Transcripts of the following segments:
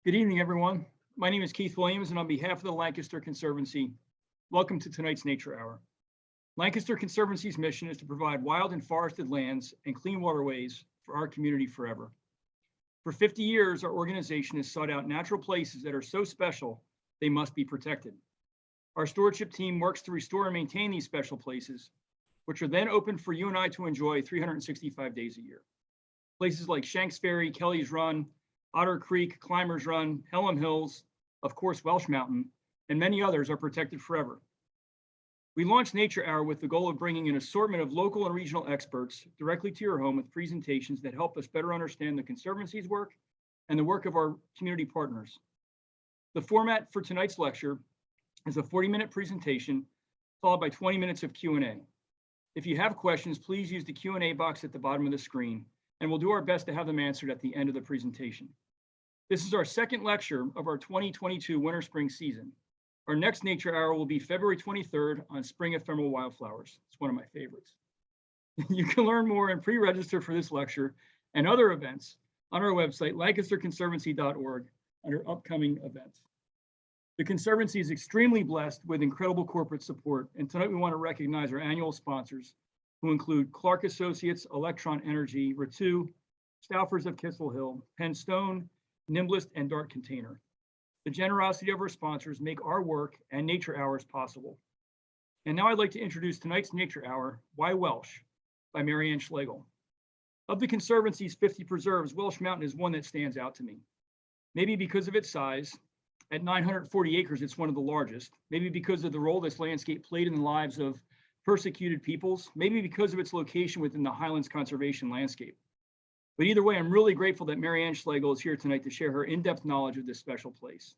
Good evening, everyone. My name is Keith Williams, and on behalf of the Lancaster Conservancy, welcome to tonight's Nature Hour. Lancaster Conservancy's mission is to provide wild and forested lands and clean waterways for our community forever. For 50 years, our organization has sought out natural places that are so special, they must be protected. Our stewardship team works to restore and maintain these special places, which are then open for you and I to enjoy 365 days a year. Places like Shanks Ferry, Kelly's Run, Otter Creek, Climbers Run, Pelham Hills, of course, Welsh Mountain, and many others are protected forever. We launched Nature Hour with the goal of bringing an assortment of local and regional experts directly to your home with presentations that help us better understand the Conservancy's work and the work of our community partners. The format for tonight's lecture is a 40-minute presentation followed by 20 minutes of Q&A. If you have questions, please use the Q&A box at the bottom of the screen, and we'll do our best to have them answered at the end of the presentation. This is our second lecture of our 2022 winter-spring season. Our next Nature Hour will be February 23rd on spring ephemeral wildflowers. It's one of my favorites. You can learn more and pre-register for this lecture and other events on our website, lancasterconservancy.org, under upcoming events. The Conservancy is extremely blessed with incredible corporate support, and tonight we want to recognize our annual sponsors, who include Clark Associates, Electron Energy, Ritu, Stauffer's of Kissel Hill, Penn Stone, Nimblist, and Dart Container. The generosity of our sponsors make our work and Nature Hours possible. And now I'd like to introduce tonight's Nature Hour, Why Welsh, by Ann Schlegel. Of the Conservancy's 50 preserves, Welsh Mountain is one that stands out to me. Maybe because of its size. At 940 acres, it's one of the largest. Maybe because of the role this landscape played in the lives of persecuted peoples, maybe because of its location within the Highlands conservation landscape. But either way, I'm really grateful that Ann Schlegel is here tonight to share her in-depth knowledge of this special place.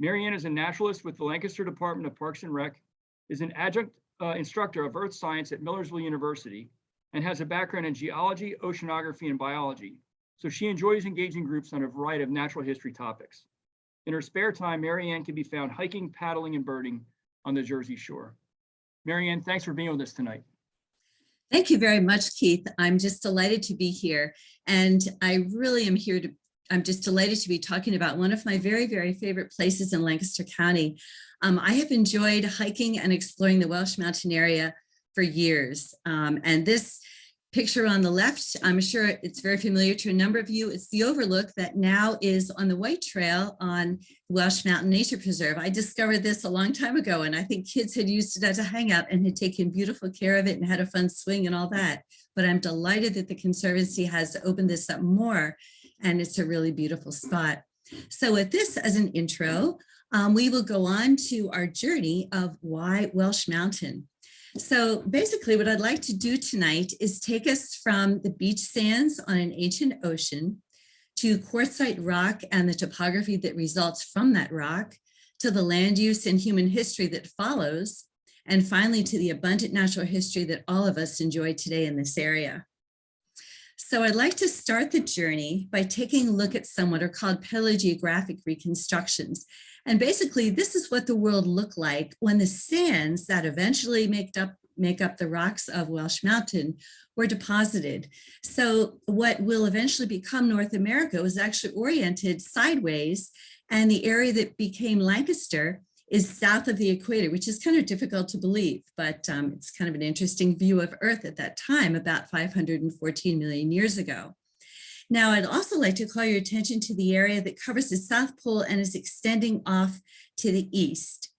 Ann is a naturalist with the Lancaster Department of Parks and Rec, is an adjunct instructor of earth science at Millersville University, and has a background in geology, oceanography, and biology. So she enjoys engaging groups on a variety of natural history topics. In her spare time, Ann can be found hiking, paddling, and birding on the Jersey Shore. Ann, thanks for being with us tonight. Thank you very much, Keith. I'm just delighted to be here. And I really am here I'm just delighted to be talking about one of my very, very favorite places in Lancaster County. I have enjoyed hiking and exploring the Welsh Mountain area for years. And this picture on the left, I'm sure it's very familiar to a number of you. It's the overlook that now is on the White Trail on Welsh Mountain Nature Preserve. I discovered this a long time ago, and I think kids had used it as a hangout and had taken beautiful care of it and had a fun swing and all that. But I'm delighted that the Conservancy has opened this up more, and it's a really beautiful spot. So with this as an intro, we will go on to our journey of why Welsh Mountain. So basically what I'd like to do tonight is take us from the beach sands on an ancient ocean to quartzite rock and the topography that results from that rock, to the land use and human history that follows, and finally to the abundant natural history that all of us enjoy today in this area. So I'd like to start the journey by taking a look at some what are called paleogeographic reconstructions. And basically, this is what the world looked like when the sands that eventually make up the rocks of Welsh Mountain were deposited. So what will eventually become North America was actually oriented sideways, and the area that became Lancaster is south of the equator, which is kind of difficult to believe, but it's kind of an interesting view of Earth at that time, about 514 million years ago. Now, I'd also like to call your attention to the area that covers the South Pole and is extending off to the east.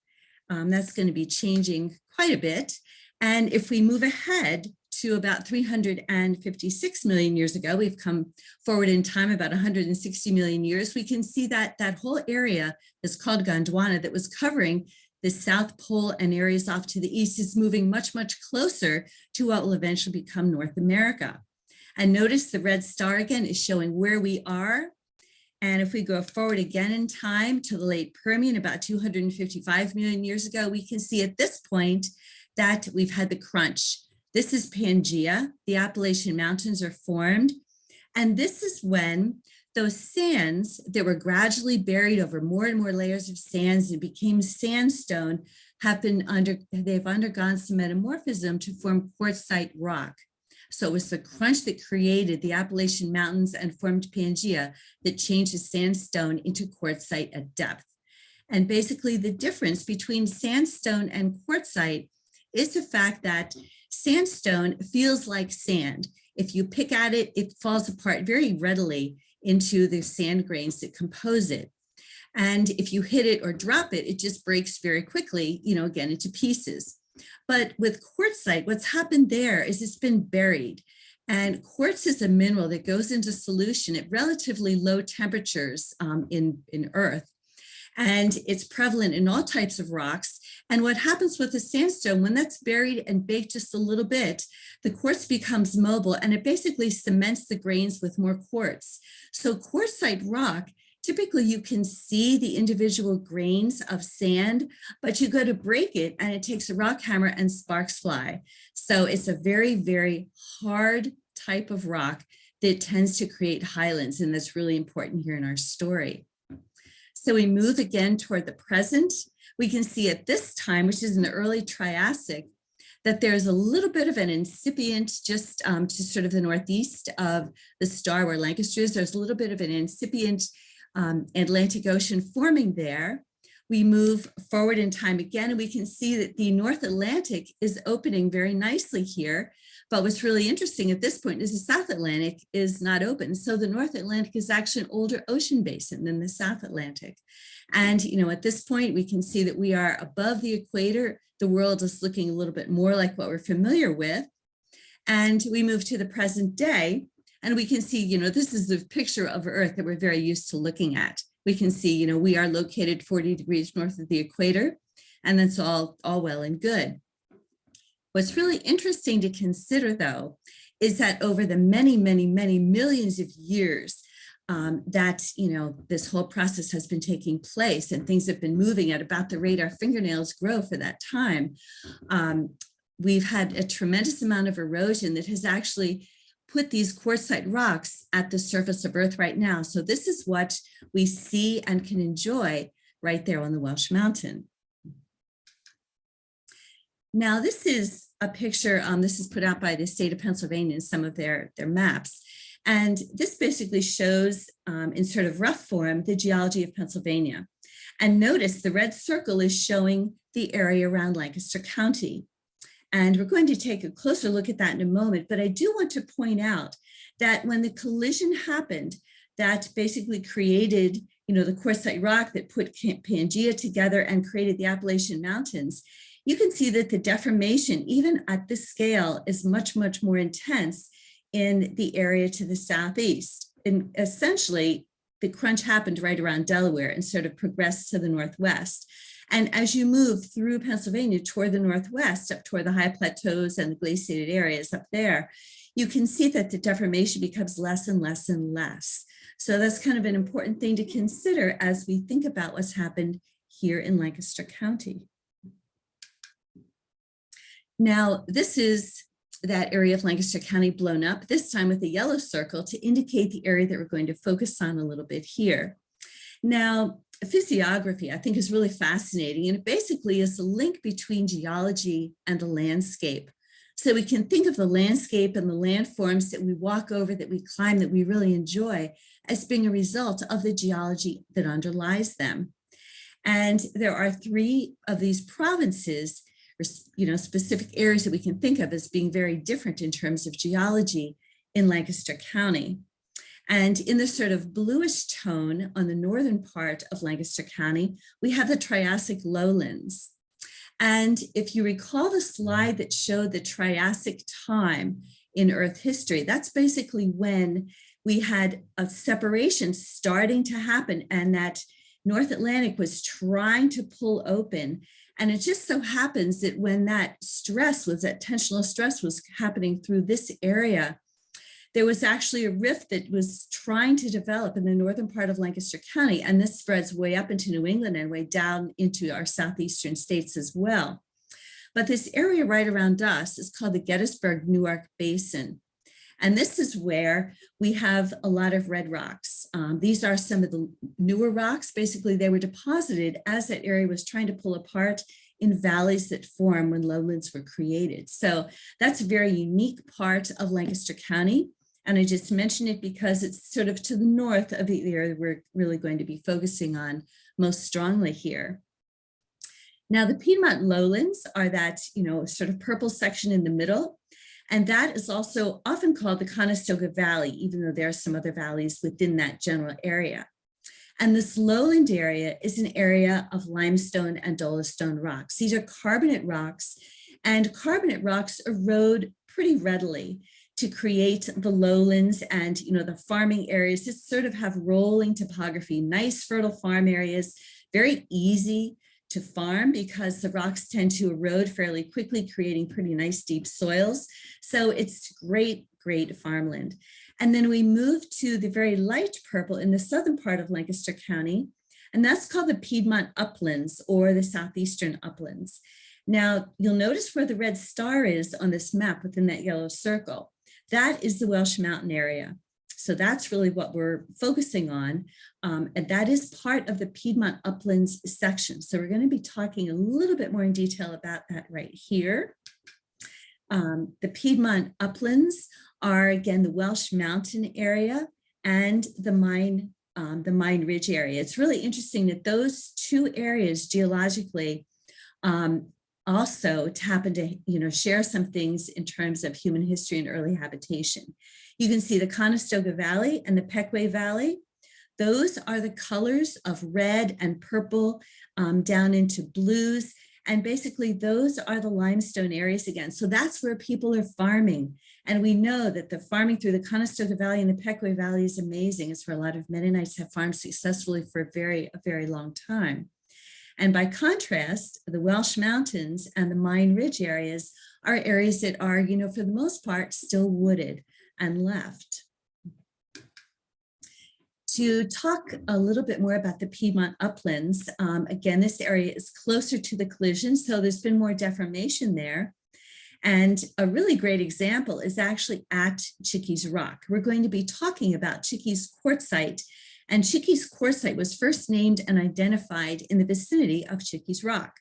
That's going to be changing quite a bit. And if we move ahead to about 356 million years ago, we've come forward in time about 160 million years, we can see that that whole area is called Gondwana that was covering the South Pole and areas off to the east is moving much, much closer to what will eventually become North America. And notice the red star again is showing where we are. And if we go forward again in time to the late Permian, about 255 million years ago, we can see at this point that we've had the crunch. This is Pangea. The Appalachian Mountains are formed. And this is when those sands that were gradually buried over more and more layers of sands and became sandstone they've undergone some metamorphism to form quartzite rock. So it was the crunch that created the Appalachian Mountains and formed Pangea that changed the sandstone into quartzite at depth. And basically the difference between sandstone and quartzite is the fact that sandstone feels like sand. If you pick at it, it falls apart very readily into the sand grains that compose it. And if you hit it or drop it, it just breaks very quickly, again, into pieces. But with quartzite, what's happened there is it's been buried. And quartz is a mineral that goes into solution at relatively low temperatures in Earth. And it's prevalent in all types of rocks. And what happens with the sandstone, when that's buried and baked just a little bit, the quartz becomes mobile and it basically cements the grains with more quartz. So quartzite rock, typically you can see the individual grains of sand, but you go to break it and it takes a rock hammer and sparks fly. So it's a very, very hard type of rock that tends to create highlands, and that's really important here in our story. So we move again toward the present. We can see at this time, which is in the early Triassic, that there's a little bit of an incipient, just to sort of the northeast of the star where Lancaster is, there's a little bit of an incipient Atlantic Ocean forming there. We move forward in time again, and we can see that the North Atlantic is opening very nicely here. But what's really interesting at this point is the South Atlantic is not open. So the North Atlantic is actually an older ocean basin than the South Atlantic. And, at this point, we can see that we are above the equator. The world is looking a little bit more like what we're familiar with. And we move to the present day, and we can see, this is the picture of Earth that we're very used to looking at. We can see, we are located 40 degrees north of the equator, and that's all well and good. What's really interesting to consider, though, is that over the many, many, many millions of years that, this whole process has been taking place and things have been moving at about the rate our fingernails grow for that time, we've had a tremendous amount of erosion that has actually put these quartzite rocks at the surface of Earth right now. So this is what we see and can enjoy right there on the Welsh Mountain. Now, this is a picture, this is put out by the state of Pennsylvania in some of their maps. And this basically shows in sort of rough form, the geology of Pennsylvania. And notice the red circle is showing the area around Lancaster County. And we're going to take a closer look at that in a moment, but I do want to point out that when the collision happened, that basically created, the quartzite rock that put Pangea together and created the Appalachian Mountains, you can see that the deformation, even at this scale, is much, much more intense in the area to the southeast. And essentially, the crunch happened right around Delaware and sort of progressed to the northwest. And as you move through Pennsylvania toward the northwest, up toward the high plateaus and the glaciated areas up there, you can see that the deformation becomes less and less and less. So that's kind of an important thing to consider as we think about what's happened here in Lancaster County. Now, this is that area of Lancaster County blown up, this time with a yellow circle to indicate the area that we're going to focus on a little bit here. Now, physiography, I think, is really fascinating, and it basically is the link between geology and the landscape. So we can think of the landscape and the landforms that we walk over, that we climb, that we really enjoy as being a result of the geology that underlies them. And there are 3 of these provinces, or specific areas that we can think of as being very different in terms of geology in Lancaster County. And in the sort of bluish tone on the northern part of Lancaster County, we have the Triassic lowlands. And if you recall the slide that showed the Triassic time in Earth history, that's basically when we had a separation starting to happen and that North Atlantic was trying to pull open. And it just so happens that when that stress was, that tensional stress was happening through this area, there was actually a rift that was trying to develop in the northern part of Lancaster County, and this spreads way up into New England and way down into our southeastern states as well. But this area right around us is called the Gettysburg-Newark Basin. And this is where we have a lot of red rocks. These are some of the newer rocks. Basically, they were deposited as that area was trying to pull apart in valleys that form when lowlands were created. So that's a very unique part of Lancaster County. And I just mention it because it's sort of to the north of the area we're really going to be focusing on most strongly here. Now, the Piedmont lowlands are that, sort of purple section in the middle. And that is also often called the Conestoga Valley, even though there are some other valleys within that general area. And this lowland area is an area of limestone and dolostone rocks. These are carbonate rocks, and carbonate rocks erode pretty readily to create the lowlands and, the farming areas. Just sort of have rolling topography, nice fertile farm areas, very easy to farm because the rocks tend to erode fairly quickly, creating pretty nice deep soils. So it's great, great farmland. And then we move to the very light purple in the southern part of Lancaster County, and that's called the Piedmont Uplands or the Southeastern Uplands. Now, you'll notice where the red star is on this map within that yellow circle. That is the Welsh Mountain area. So that's really what we're focusing on. And that is part of the Piedmont Uplands section. So we're going to be talking a little bit more in detail about that right here. The Piedmont Uplands are, again, the Welsh Mountain area and the Mine Ridge area. It's really interesting that those two areas geologically also happen to share some things in terms of human history and early habitation. You can see the Conestoga Valley and the Pequea Valley. Those are the colors of red and purple down into blues. And basically those are the limestone areas again. So that's where people are farming. And we know that the farming through the Conestoga Valley and the Pequea Valley is amazing. It's where a lot of Mennonites have farmed successfully for a very long time. And by contrast, the Welsh Mountains and the Mine Ridge areas are areas that are, for the most part, still wooded and left. To talk a little bit more about the Piedmont Uplands, again, this area is closer to the collision, so there's been more deformation there. And a really great example is actually at Chickies Rock. We're going to be talking about Chickies quartzite, and Chickies quartzite was first named and identified in the vicinity of Chickies Rock.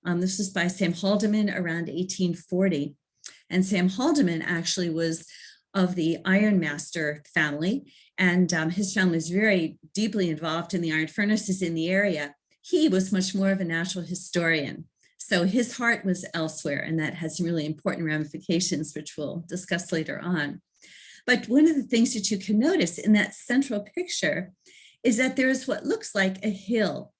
This was by Sam Haldeman around 1840. And Sam Haldeman actually was of the Ironmaster family, and his family is very deeply involved in the iron furnaces in the area. He was much more of a natural historian. So his heart was elsewhere, and that has some really important ramifications, which we'll discuss later on. But one of the things that you can notice in that central picture is that there is what looks like a hill.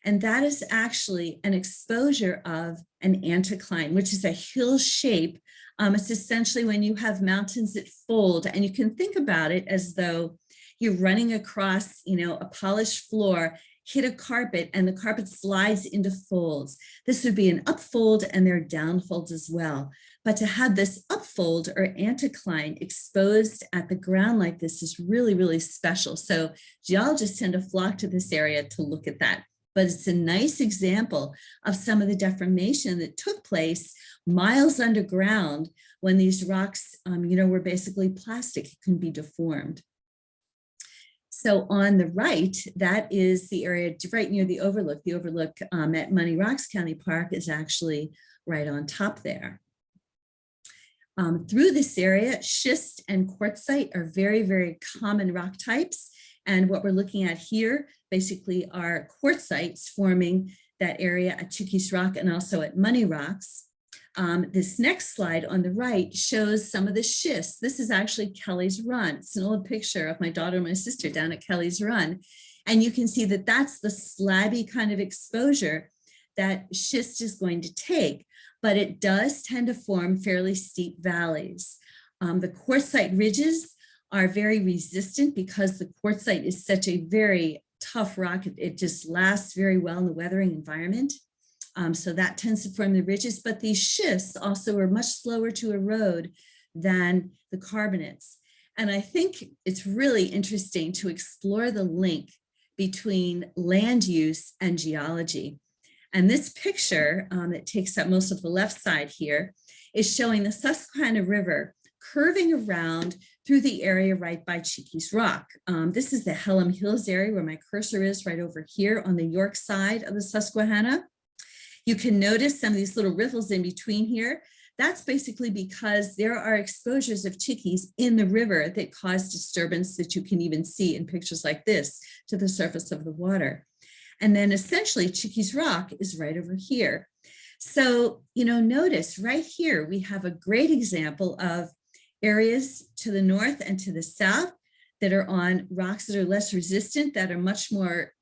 And that is actually an exposure of an anticline, which is a hill shape. It's essentially when you have mountains that fold, and you can think about it as though you're running across, a polished floor, hit a carpet, and the carpet slides into folds. This would be an upfold, and there are downfolds as well. But to have this upfold or anticline exposed at the ground like this is really special. So geologists tend to flock to this area to look at that. But it's a nice example of some of the deformation that took place miles underground when these rocks, were basically plastic. It can be deformed. So on the right, that is the area right near the overlook. The overlook at Money Rocks County Park is actually right on top there. Through this area, schist and quartzite are very common rock types. And what we're looking at here basically are quartzites forming that area at Chickies Rock and also at Money Rocks. This next slide on the right shows some of the schist. This is actually Kelly's Run. It's an old picture of my daughter and my sister down at Kelly's Run. And you can see that that's the slabby kind of exposure that schist is going to take, but it does tend to form fairly steep valleys. The quartzite ridges are very resistant because the quartzite is such a very tough rock. It just lasts very well in the weathering environment. So that tends to form the ridges, but these schists also are much slower to erode than the carbonates. And I think it's really interesting to explore the link between land use and geology. And this picture that takes up most of the left side here is showing the Susquehanna River curving around through the area right by Chickies Rock. This is the Hellam Hills area where my cursor is right over here on the York side of the Susquehanna. You can notice some of these little riffles in between here. That's basically because there are exposures of chickies in the river that cause disturbance that you can even see in pictures like this to the surface of the water. And then essentially Chickies Rock is right over here. So, notice right here, we have a great example of areas to the north and to the south that are on rocks that are less resistant, that are much more,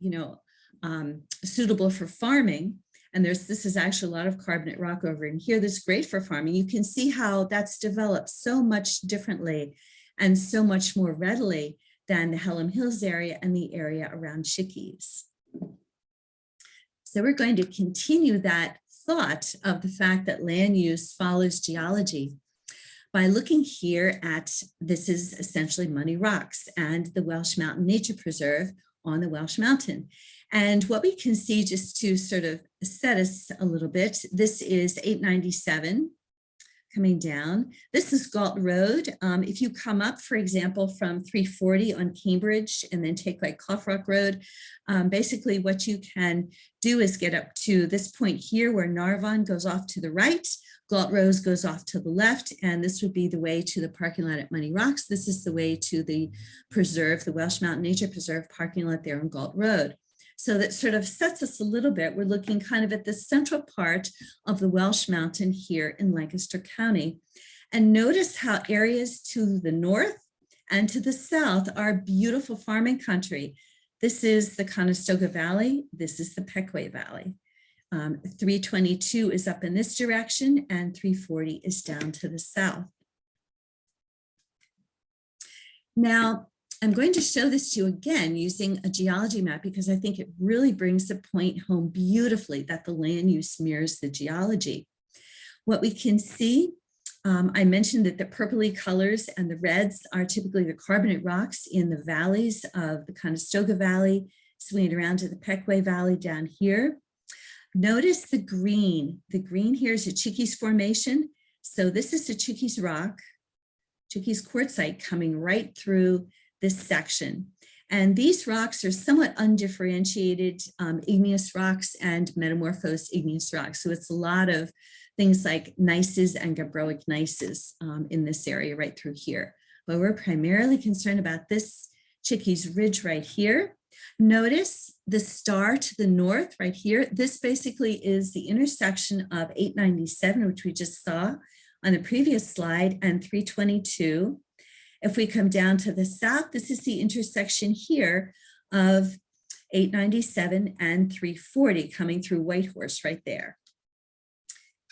suitable for farming. And this is actually a lot of carbonate rock over in here that's great for farming. You can see how that's developed so much differently and so much more readily than the Hallam Hills area and the area around Chickies. So we're going to continue that thought of the fact that land use follows geology by looking here at, this is essentially Money Rocks and the Welsh Mountain Nature Preserve on the Welsh Mountain. And what we can see, just to sort of set us a little bit, this is 897 coming down. This is Galt Road. If you come up, for example, from 340 on Cambridge and then take like Clough Rock Road, basically what you can do is get up to this point here where Narvan goes off to the right, Galt Road goes off to the left, and this would be the way to the parking lot at Money Rocks. This is the way to the preserve, the Welsh Mountain Nature Preserve parking lot there on Galt Road. So that sort of sets us a little bit. We're looking kind of at the central part of the Welsh Mountain here in Lancaster County. And notice how areas to the north and to the south are beautiful farming country. This is the Conestoga Valley. This is the Pequea Valley. 322 is up in this direction and 340 is down to the south. Now, I'm going to show this to you again using a geology map because I think it really brings the point home beautifully that the land use mirrors the geology. What we can see, I mentioned that the purpley colors and the reds are typically the carbonate rocks in the valleys of the Conestoga Valley, swinging around to the Pequea Valley down here. Notice the green. The green here is a Chickies formation. So this is the Chickies rock, Chickies quartzite coming right through this section. And these rocks are somewhat undifferentiated igneous rocks and metamorphosed igneous rocks. So it's a lot of things like gneisses and gabbroic gneisses in this area right through here. But we're primarily concerned about this Chickies Ridge right here. Notice the star to the north right here. This basically is the intersection of 897, which we just saw on the previous slide, and 322. If we come down to the south, this is the intersection here of 897 and 340 coming through Whitehorse right there.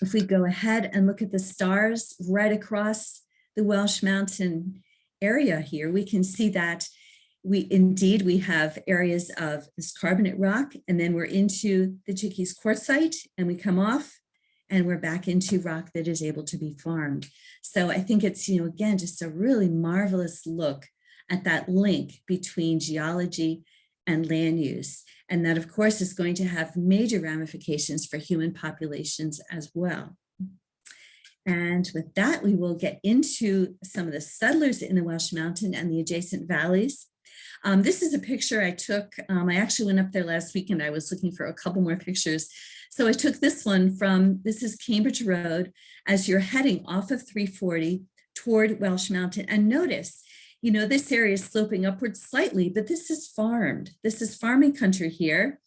If we go ahead and look at the stars right across the Welsh Mountain area here, we can see that we have areas of this carbonate rock, and then we're into the Chickies quartzite, and we come off and we're back into rock that is able to be farmed. So I think it's, again, just a really marvelous look at that link between geology and land use. And that, of course, is going to have major ramifications for human populations as well. And with that, we will get into some of the settlers in the Welsh Mountain and the adjacent valleys. This is a picture I took. I actually went up there last weekend. I was looking for a couple more pictures. So I took this one this is Cambridge Road as you're heading off of 340 toward Welsh Mountain. And notice, this area is sloping upward slightly, but this is farmed. This is farming country here.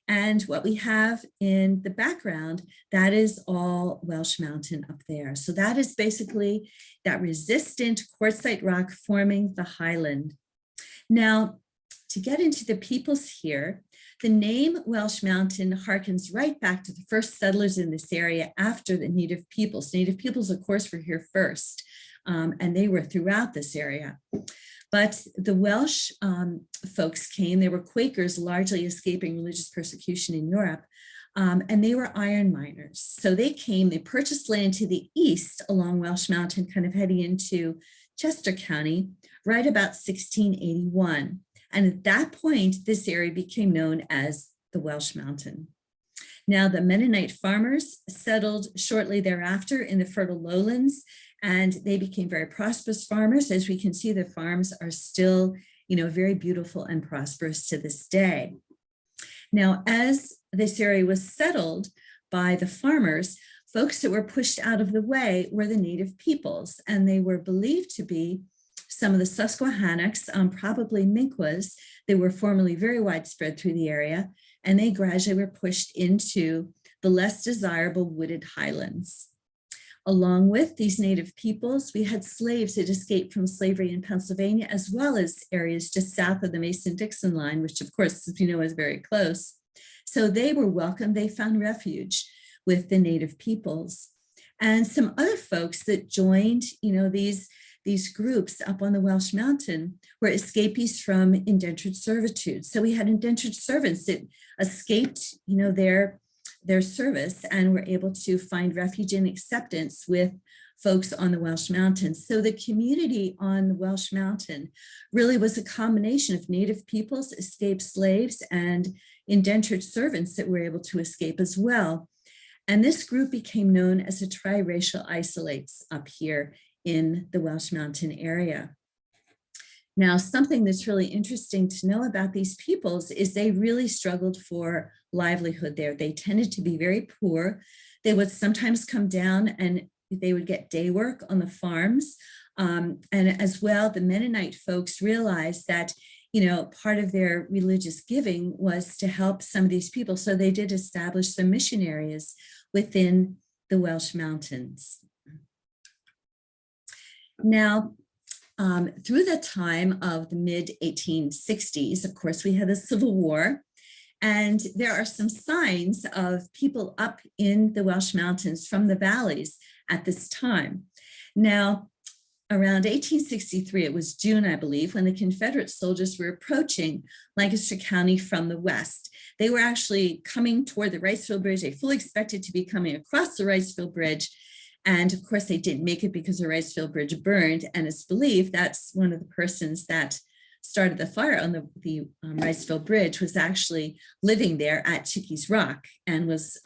And what we have in the background, that is all Welsh Mountain up there. So that is basically that resistant quartzite rock forming the highland. Now, to get into the peoples here, the name Welsh Mountain harkens right back to the first settlers in this area after the native peoples. Native peoples, of course, were here first, and they were throughout this area. But the Welsh folks came, they were Quakers, largely escaping religious persecution in Europe, and they were iron miners. So they came, they purchased land to the east along Welsh Mountain, kind of heading into Chester County, right about 1681. And at that point, this area became known as the Welsh Mountain. Now, the Mennonite farmers settled shortly thereafter in the fertile lowlands, and they became very prosperous farmers. As we can see, the farms are still, very beautiful and prosperous to this day. Now, as this area was settled, by the farmers, folks that were pushed out of the way were the native peoples, and they were believed to be some of the Susquehannocks, probably Minkwas. They were formerly very widespread through the area, and they gradually were pushed into the less desirable wooded highlands. Along with these native peoples, we had slaves that escaped from slavery in Pennsylvania, as well as areas just south of the Mason-Dixon line, which of course, as you know, is very close. So they were welcome. They found refuge with the native peoples. And some other folks that joined, these groups up on the Welsh Mountain were escapees from indentured servitude. So we had indentured servants that escaped, their service and were able to find refuge and acceptance with folks on the Welsh Mountain. So the community on the Welsh Mountain really was a combination of native peoples, escaped slaves, and indentured servants that were able to escape as well. And this group became known as the triracial isolates up here in the Welsh Mountain area. Now, something that's really interesting to know about these peoples is they really struggled for livelihood there. They tended to be very poor. They would sometimes come down and they would get day work on the farms. And as well, the Mennonite folks realized that, part of their religious giving was to help some of these people. So they did establish some mission areas within the Welsh Mountains. Now, through the time of the mid-1860s, of course, we had the Civil War, and there are some signs of people up in the Welsh Mountains from the valleys at this time. Now, around 1863, it was June, I believe, when the Confederate soldiers were approaching Lancaster County from the west. They were actually coming toward the Wrightsville Bridge. They fully expected to be coming across the Wrightsville Bridge. And of course, they didn't make it because the Wrightsville Bridge burned. And it's believed that's one of the persons that started the fire on the Wrightsville Bridge was actually living there at Chickies Rock and was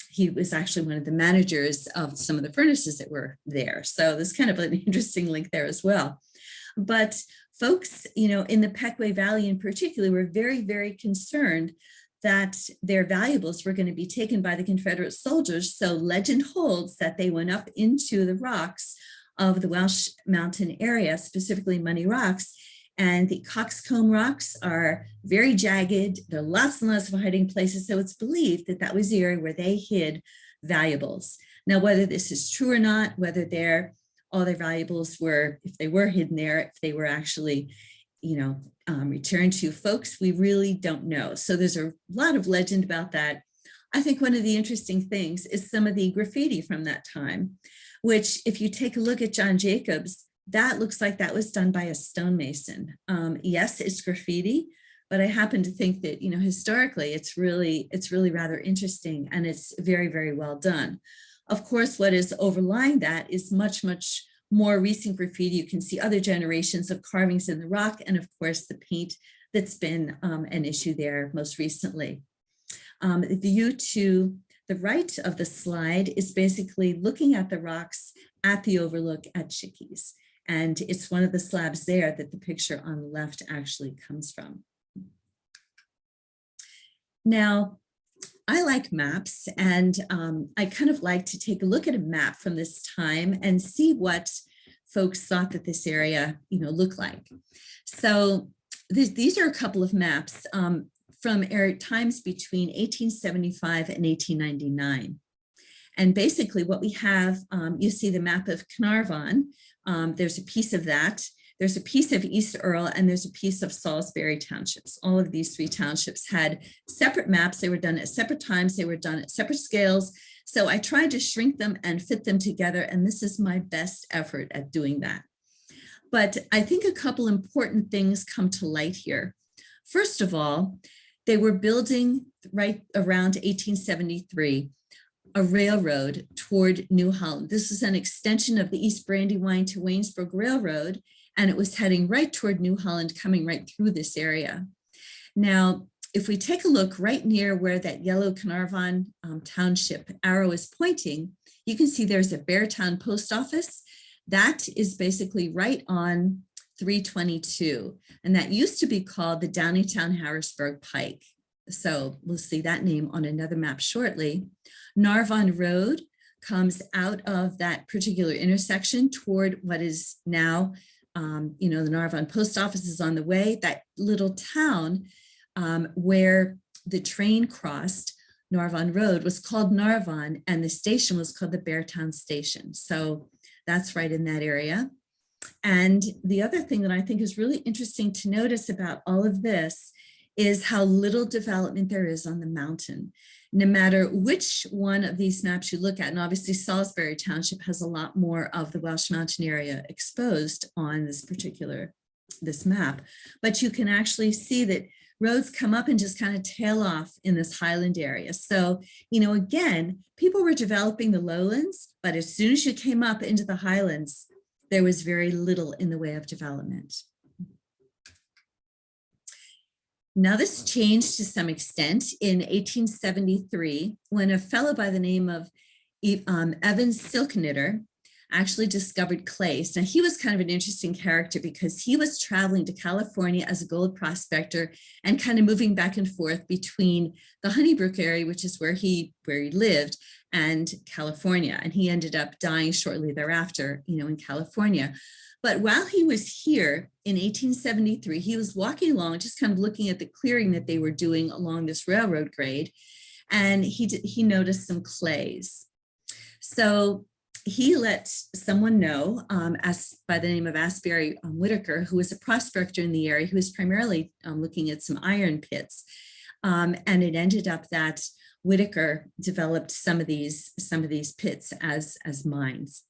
he was actually one of the managers of some of the furnaces that were there. So there's kind of an interesting link there as well. But folks, in the Pequea Valley in particular, were very, very concerned that their valuables were going to be taken by the Confederate soldiers. So legend holds that they went up into the rocks of the Welsh Mountain area, specifically Money Rocks. And the Coxcomb Rocks are very jagged. There are lots and lots of hiding places. So it's believed that that was the area where they hid valuables. Now, whether this is true or not, whether all their valuables were, if they were hidden there, if they were actually, returned to folks, we really don't know. So there's a lot of legend about that. I think one of the interesting things is some of the graffiti from that time, which if you take a look at John Jacobs, that looks like that was done by a stonemason. Yes, it's graffiti, but I happen to think that, historically, it's really rather interesting and it's very, very well done. Of course, what is overlying that is much, much more recent graffiti. You can see other generations of carvings in the rock and of course the paint that's been an issue there most recently. The view to the right of the slide is basically looking at the rocks at the overlook at Chickies. And it's one of the slabs there that the picture on the left actually comes from. Now, I like maps, and I kind of like to take a look at a map from this time and see what folks thought that this area, looked like. So these are a couple of maps from times between 1875 and 1899. And basically what we have, you see the map of Carnarvon. There's a piece of that. There's a piece of East Earl, and there's a piece of Salisbury townships. All of these three townships had separate maps. They were done at separate times. They were done at separate scales. So I tried to shrink them and fit them together, and this is my best effort at doing that. But I think a couple important things come to light here. First of all, they were building right around 1873 a railroad toward New Holland. This is an extension of the East Brandywine to Waynesburg Railroad, and it was heading right toward New Holland, coming right through this area. Now, if we take a look right near where that yellow Carnarvon township arrow is pointing, you can see there's a Beartown post office. That is basically right on 322, and that used to be called the Downingtown Harrisburg Pike. So we'll see that name on another map shortly. Narvan Road comes out of that particular intersection toward what is now, the Narvan post office is on the way. That little town where the train crossed Narvan Road was called Narvan, and the station was called the Beartown Station. So that's right in that area. And the other thing that I think is really interesting to notice about all of this is how little development there is on the mountain. No matter which one of these maps you look at, and obviously Salisbury Township has a lot more of the Welsh Mountain area exposed on this map, but you can actually see that roads come up and just kind of tail off in this highland area. So, again, people were developing the lowlands, but as soon as you came up into the highlands, there was very little in the way of development. Now, this changed to some extent in 1873 when a fellow by the name of Evan Silknitter actually discovered clays. Now, he was kind of an interesting character because he was traveling to California as a gold prospector and kind of moving back and forth between the Honeybrook area, which is where he lived, and California. And he ended up dying shortly thereafter, in California. But while he was here in 1873, he was walking along, just kind of looking at the clearing that they were doing along this railroad grade, and he noticed some clays. So he let someone know, by the name of Asbury Whitaker, who was a prospector in the area, who was primarily looking at some iron pits. And it ended up that Whitaker developed some of these pits as mines.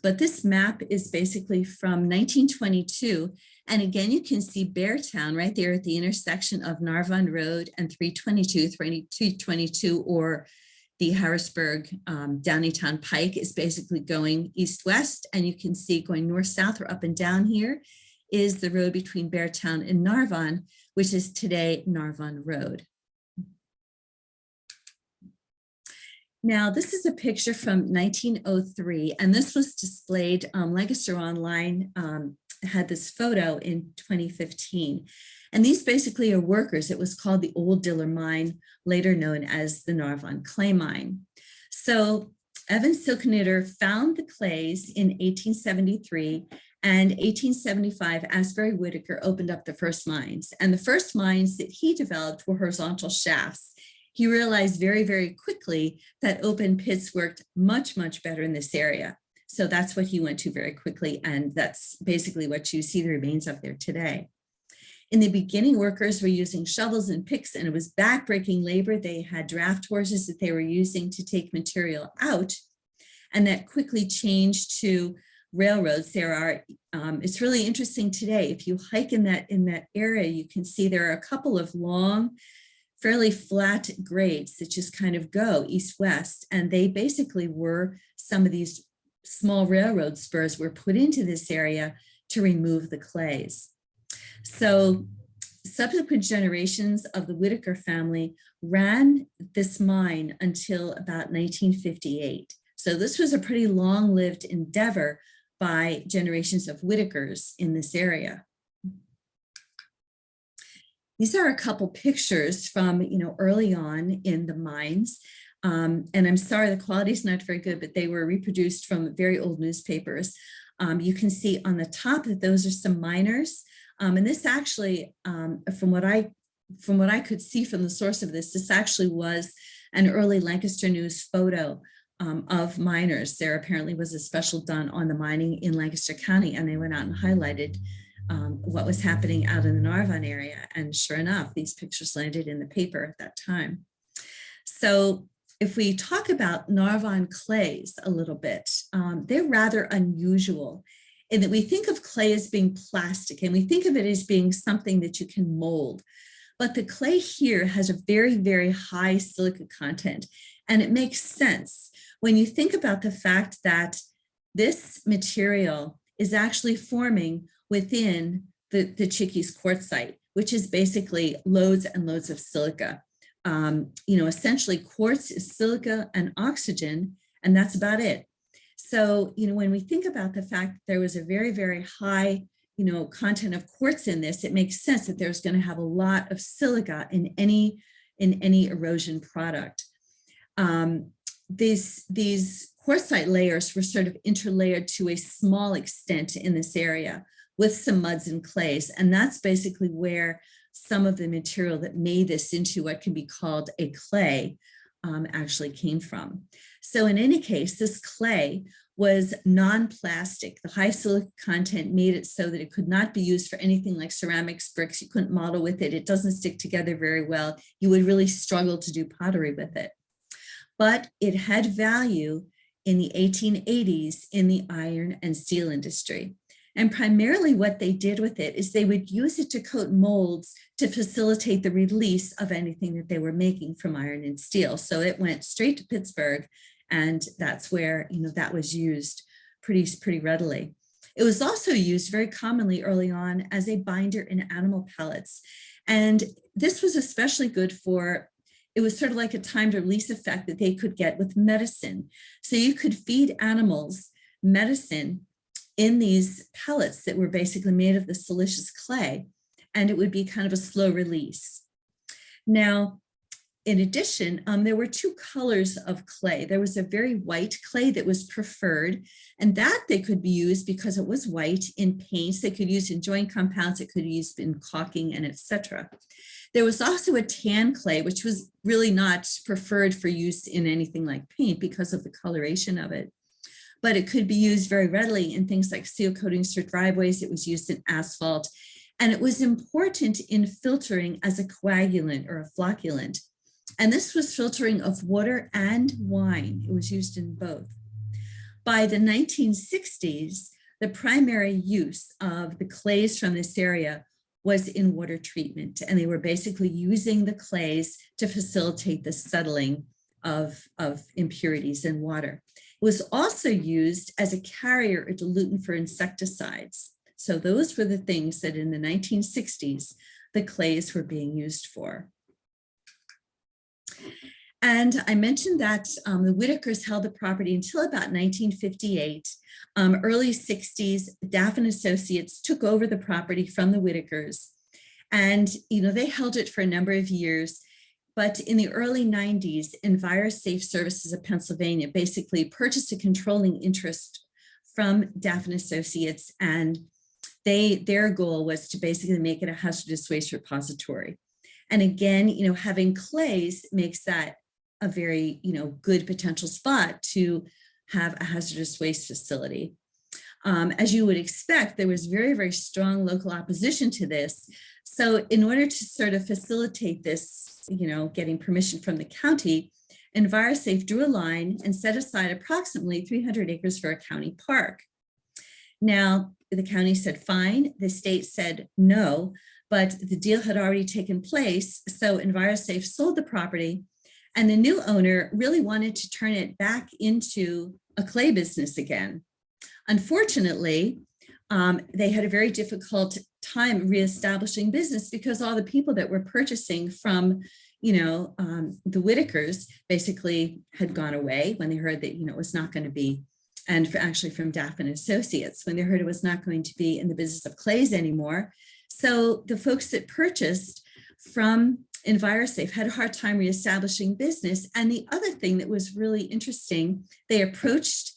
But this map is basically from 1922. And again, you can see Beartown right there at the intersection of Narvan Road and 322, or the Harrisburg Downingtown Pike is basically going east-west. And you can see going north-south or up and down here is the road between Beartown and Narvan, which is today Narvan Road. Now, this is a picture from 1903, and this was displayed, Lancaster Online had this photo in 2015. And these basically are workers. It was called the Old Diller Mine, later known as the Narvan Clay Mine. So Evan Silknitter found the clays in 1873, and 1875, Asbury Whitaker opened up the first mines. And the first mines that he developed were horizontal shafts. He realized very, very quickly that open pits worked much, much better in this area. So that's what he went to very quickly. And that's basically what you see the remains of there today. In the beginning, workers were using shovels and picks, and it was backbreaking labor. They had draft horses that they were using to take material out. And that quickly changed to railroads. It's really interesting today. If you hike in that area, you can see there are a couple of long, fairly flat grades that just kind of go east-west. And they basically were some of these small railroad spurs were put into this area to remove the clays. So subsequent generations of the Whitaker family ran this mine until about 1958. So this was a pretty long-lived endeavor by generations of Whitakers in this area. These are a couple pictures from, early on in the mines. And I'm sorry, the quality is not very good, but they were reproduced from very old newspapers. You can see on the top that those are some miners. And this actually, from what I could see from the source of this actually was an early Lancaster News photo of miners. There apparently was a special done on the mining in Lancaster County, and they went out and highlighted what was happening out in the Narvan area. And sure enough, these pictures landed in the paper at that time. So if we talk about Narvan clays a little bit, they're rather unusual in that we think of clay as being plastic, and we think of it as being something that you can mold. But the clay here has a very, very high silica content. And it makes sense when you think about the fact that this material is actually forming within the Chickies quartzite, which is basically loads and loads of silica. Essentially quartz is silica and oxygen, and that's about it. So, when we think about the fact that there was a very, very high, content of quartz in this, it makes sense that there's going to have a lot of silica in any in any erosion product. These quartzite layers were sort of interlayered to a small extent in this area with some muds and clays. And that's basically where some of the material that made this into what can be called a clay actually came from. So in any case, this clay was non-plastic. The high silica content made it so that it could not be used for anything like ceramics, bricks. You couldn't model with it. It doesn't stick together very well. You would really struggle to do pottery with it. But it had value in the 1880s in the iron and steel industry. And primarily what they did with it is they would use it to coat molds to facilitate the release of anything that they were making from iron and steel. So it went straight to Pittsburgh, and that's where, you know, that was used pretty readily. It was also used very commonly early on as a binder in animal pellets. And this was especially good for, it was sort of like a timed release effect that they could get with medicine. So you could feed animals medicine in these pellets that were basically made of the siliceous clay, and it would be kind of a slow release. Now, in addition, there were two colors of clay. There was a very white clay that was preferred, and that they could be used because it was white in paints. They could use in joint compounds, it could be used in caulking, and etc. There was also a tan clay, which was really not preferred for use in anything like paint because of the coloration of it. But it could be used very readily in things like seal coatings for driveways. It was used in asphalt, and it was important in filtering as a coagulant or a flocculant. And this was filtering of water and wine. It was used in both. By the 1960s, the primary use of the clays from this area was in water treatment, and they were basically using the clays to facilitate the settling of impurities in water. It was also used as a carrier or diluent for insecticides. So those were the things that in the 1960s, the clays were being used for. And I mentioned that the Whitakers held the property until about 1958. Early 60s, Daff and Associates took over the property from the Whitakers. And, you know, they held it for a number of years. But in the early 90s, EnviroSafe Services of Pennsylvania basically purchased a controlling interest from Daff and Associates, and their goal was to basically make it a hazardous waste repository. And again, you know, having clays makes that a very, you know, good potential spot to have a hazardous waste facility. As you would expect, there was very, very strong local opposition to this. So in order to sort of facilitate this, you know, getting permission from the county, EnviroSafe drew a line and set aside approximately 300 acres for a county park. Now, the county said fine, the state said no, but the deal had already taken place. So EnviroSafe sold the property, and the new owner really wanted to turn it back into a clay business again. Unfortunately, they had a very difficult time reestablishing business because all the people that were purchasing from, you know, the Whitakers basically had gone away when they heard that, you know, it was not going to be, and actually from Daff and Associates, when they heard it was not going to be in the business of clays anymore. So the folks that purchased from EnviroSafe had a hard time reestablishing business. And the other thing that was really interesting, they approached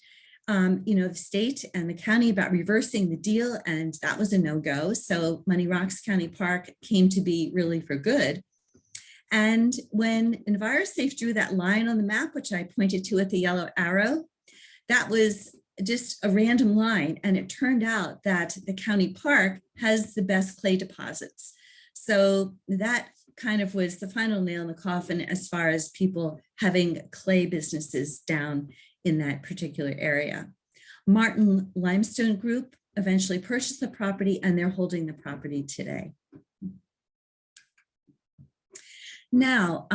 you know, the state and the county about reversing the deal, and that was a no-go. So Money Rocks County Park came to be really for good. And when EnviroSafe drew that line on the map, which I pointed to with the yellow arrow, that was just a random line. And it turned out that the county park has the best clay deposits. So that kind of was the final nail in the coffin as far as people having clay businesses down in that particular area. Martin Limestone Group eventually purchased the property, and they're holding the property today. Now,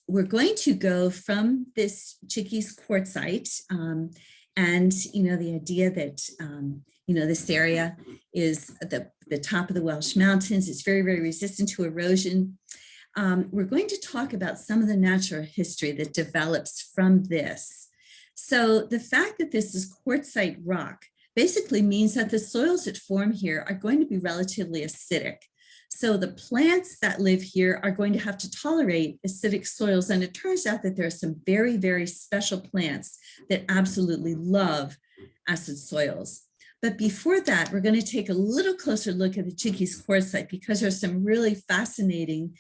we're going to go from this Chickies quartzite, and you know, the idea that you know, this area is at the top of the Welsh Mountains. It's very, very resistant to erosion. We're going to talk about some of the natural history that develops from this. So the fact that this is quartzite rock basically means that the soils that form here are going to be relatively acidic. So the plants that live here are going to have to tolerate acidic soils. And it turns out that there are some very, very special plants that absolutely love acid soils. But before that, we're going to take a little closer look at the Chickies quartzite, because there's some really fascinating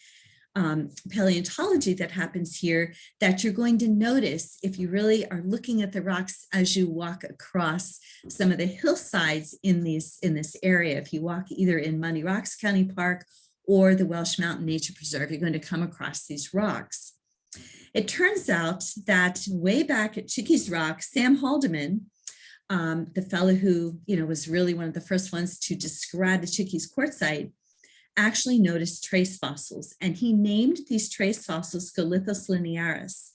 paleontology that happens here that you're going to notice if you really are looking at the rocks as you walk across some of the hillsides in this area. If you walk either in Money Rocks County Park or the Welsh Mountain Nature Preserve, you're going to come across these rocks. It turns out that way back at Chickies Rock, Sam Haldeman, the fellow who was really one of the first ones to describe the Chickies quartzite, actually noticed trace fossils, and he named these trace fossils Scolithus linearis.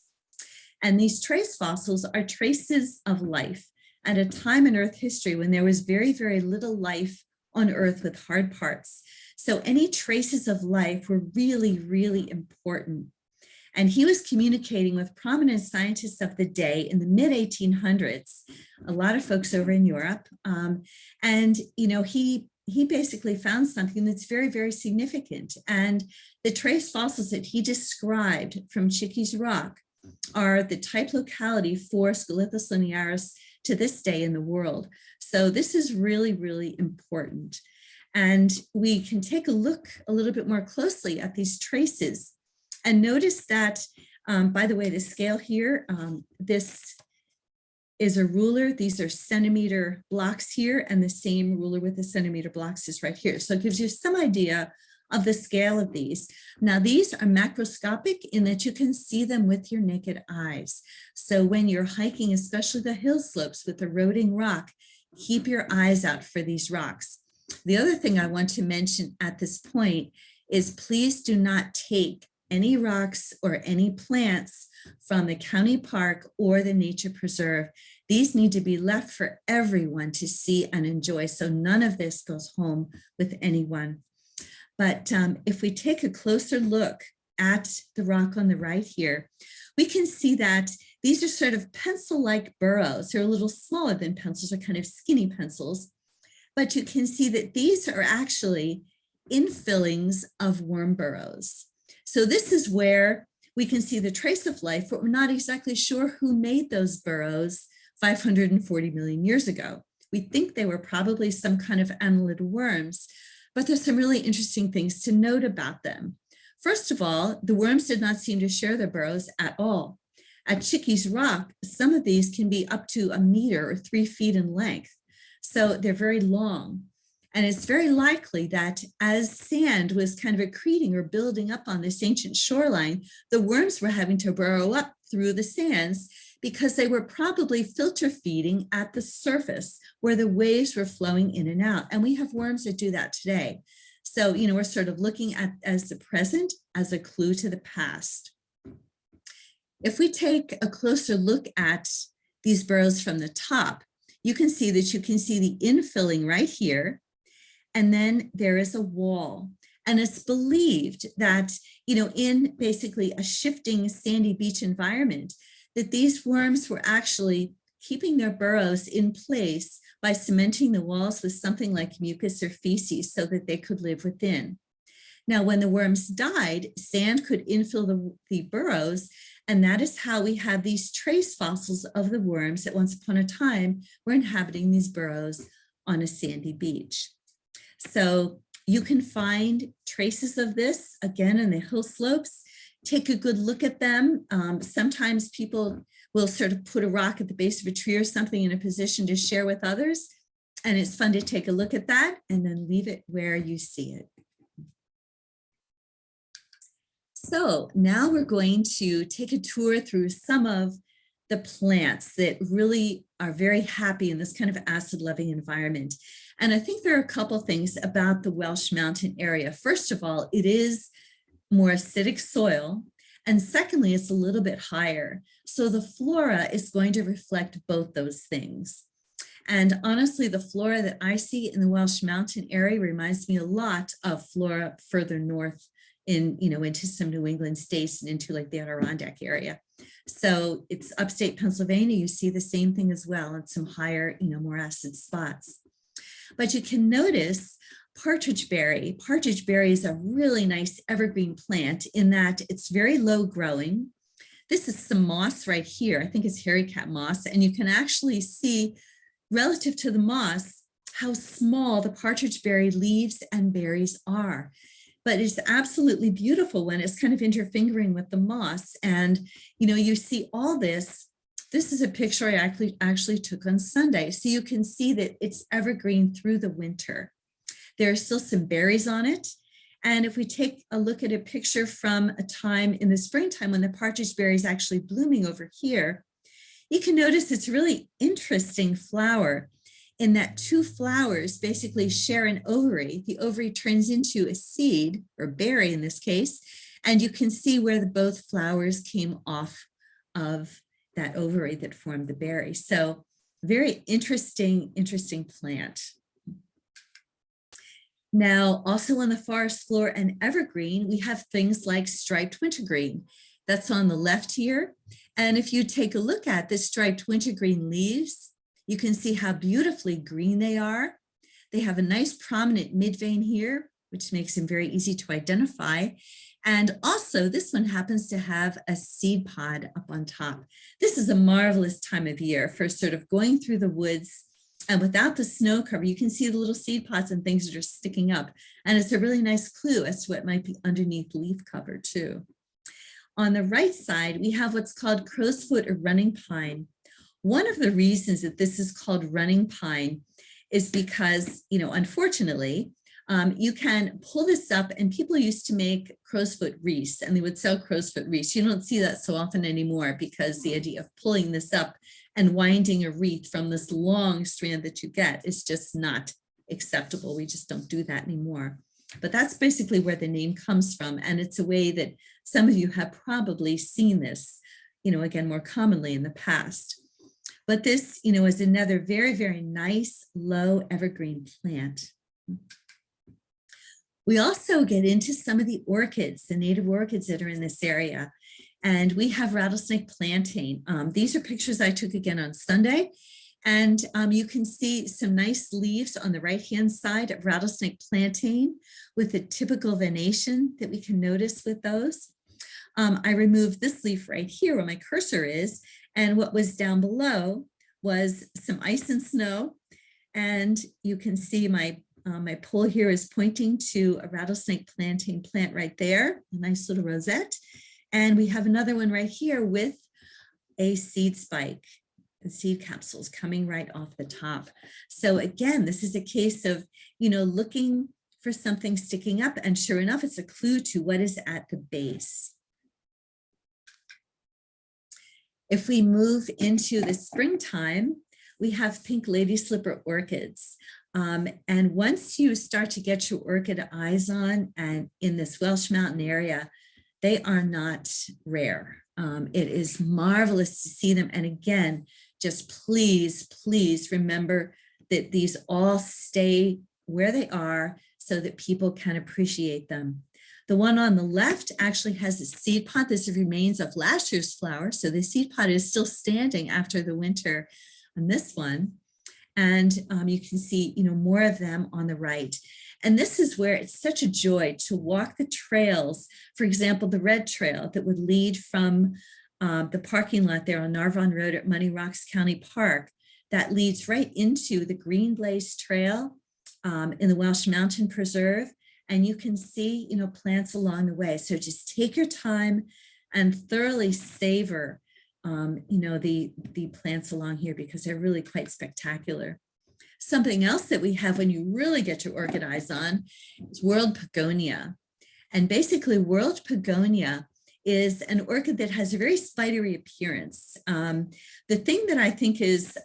And these trace fossils are traces of life at a time in Earth history when there was very, very little life on Earth with hard parts. So any traces of life were really, really important. And he was communicating with prominent scientists of the day in the mid-1800s, a lot of folks over in Europe. He basically found something that's very, very significant. And the trace fossils that he described from Chickies Rock are the type locality for Scolithus linearis to this day in the world. So this is really, really important. And we can take a look a little bit more closely at these traces and notice that, by the way, the scale here, this is a ruler. These are centimeter blocks here, and the same ruler with the centimeter blocks is right here. So it gives you some idea of the scale of these. Now, these are macroscopic in that you can see them with your naked eyes. So when you're hiking, especially the hill slopes with eroding rock, keep your eyes out for these rocks. The other thing I want to mention at this point is please do not take any rocks or any plants from the county park or the nature preserve. These need to be left for everyone to see and enjoy. So none of this goes home with anyone. But if we take a closer look at the rock on the right here, we can see that these are sort of pencil-like burrows. They're a little smaller than pencils, they're kind of skinny pencils. But you can see that these are actually infillings of worm burrows. So this is where we can see the trace of life, but we're not exactly sure who made those burrows 540 million years ago. We think they were probably some kind of annelid worms, but there's some really interesting things to note about them. First of all, the worms did not seem to share their burrows at all. At Chickies Rock, some of these can be up to 1 meter or 3 feet in length. So they're very long. And it's very likely that as sand was kind of accreting or building up on this ancient shoreline, the worms were having to burrow up through the sands because they were probably filter feeding at the surface where the waves were flowing in and out. And we have worms that do that today. So, we're sort of looking at as the present as a clue to the past. If we take a closer look at these burrows from the top, you can see the infilling right here. And then there is a wall. And it's believed that, in basically a shifting sandy beach environment, that these worms were actually keeping their burrows in place by cementing the walls with something like mucus or feces so that they could live within. Now, when the worms died, sand could infill the burrows, and that is how we have these trace fossils of the worms that once upon a time were inhabiting these burrows on a sandy beach. So you can find traces of this, again, in the hill slopes. Take a good look at them. Sometimes people will sort of put a rock at the base of a tree or something in a position to share with others. And it's fun to take a look at that and then leave it where you see it. So now we're going to take a tour through some of the plants that really are very happy in this kind of acid-loving environment. And I think there are a couple things about the Welsh Mountain area. First of all, it is more acidic soil. And secondly, it's a little bit higher. So the flora is going to reflect both those things. And honestly, the flora that I see in the Welsh Mountain area reminds me a lot of flora further north into some New England states and into like the Adirondack area. So it's upstate Pennsylvania, you see the same thing as well, and some higher, more acid spots. But you can notice partridge berry. Partridge berry is a really nice evergreen plant in that it's very low growing. This is some moss right here. I think it's hairy cat moss. And you can actually see relative to the moss, how small the partridge berry leaves and berries are. But it's absolutely beautiful when it's kind of interfingering with the moss. And, you see all this. This is a picture I actually took on Sunday. So you can see that it's evergreen through the winter. There are still some berries on it. And if we take a look at a picture from a time in the springtime when the partridge berry is actually blooming over here, you can notice it's a really interesting flower in that two flowers basically share an ovary. The ovary turns into a seed, or berry in this case, and you can see where both flowers came off of that ovary that formed the berry. So very interesting plant. Now, also on the forest floor and evergreen, we have things like striped wintergreen. That's on the left here. And if you take a look at the striped wintergreen leaves, you can see how beautifully green they are. They have a nice prominent midvein here, which makes them very easy to identify. And also this one happens to have a seed pod up on top. This is a marvelous time of year for sort of going through the woods, and without the snow cover, you can see the little seed pods and things that are sticking up. And it's a really nice clue as to what might be underneath leaf cover too. On the right side, we have what's called crowsfoot or running pine. One of the reasons that this is called running pine is because, unfortunately, you can pull this up, and people used to make crowsfoot wreaths, and they would sell crowsfoot wreaths. You don't see that so often anymore because the idea of pulling this up and winding a wreath from this long strand that you get is just not acceptable. We just don't do that anymore. But that's basically where the name comes from. And it's a way that some of you have probably seen this, again, more commonly in the past. But this, is another very, very nice low evergreen plant. We also get into some of the orchids, the native orchids that are in this area. And we have rattlesnake plantain. These are pictures I took again on Sunday. And you can see some nice leaves on the right-hand side of rattlesnake plantain with the typical venation that we can notice with those. I removed this leaf right here where my cursor is. And what was down below was some ice and snow. And you can see my pole here is pointing to a rattlesnake plantain plant right there, a nice little rosette. And we have another one right here with a seed spike and seed capsules coming right off the top. So again, this is a case of, looking for something sticking up, and sure enough, it's a clue to what is at the base. If we move into the springtime, we have pink lady slipper orchids. And once you start to get your orchid eyes on, and in this Welsh Mountain area, they are not rare. It is marvelous to see them. And again, just please remember that these all stay where they are so that people can appreciate them. The one on the left actually has a seed pod. This remains of last year's flower. So the seed pod is still standing after the winter on this one. And you can see, more of them on the right. And this is where it's such a joy to walk the trails. For example, the red trail that would lead from the parking lot there on Narvan Road at Muddy Rocks County Park, that leads right into the Green Blaze Trail in the Welsh Mountain Preserve. And you can see, plants along the way. So just take your time and thoroughly savor, the plants along here, because they're really quite spectacular. Something else that we have when you really get your orchid eyes on is world pagonia. And basically world pagonia is an orchid that has a very spidery appearance. The thing that I think is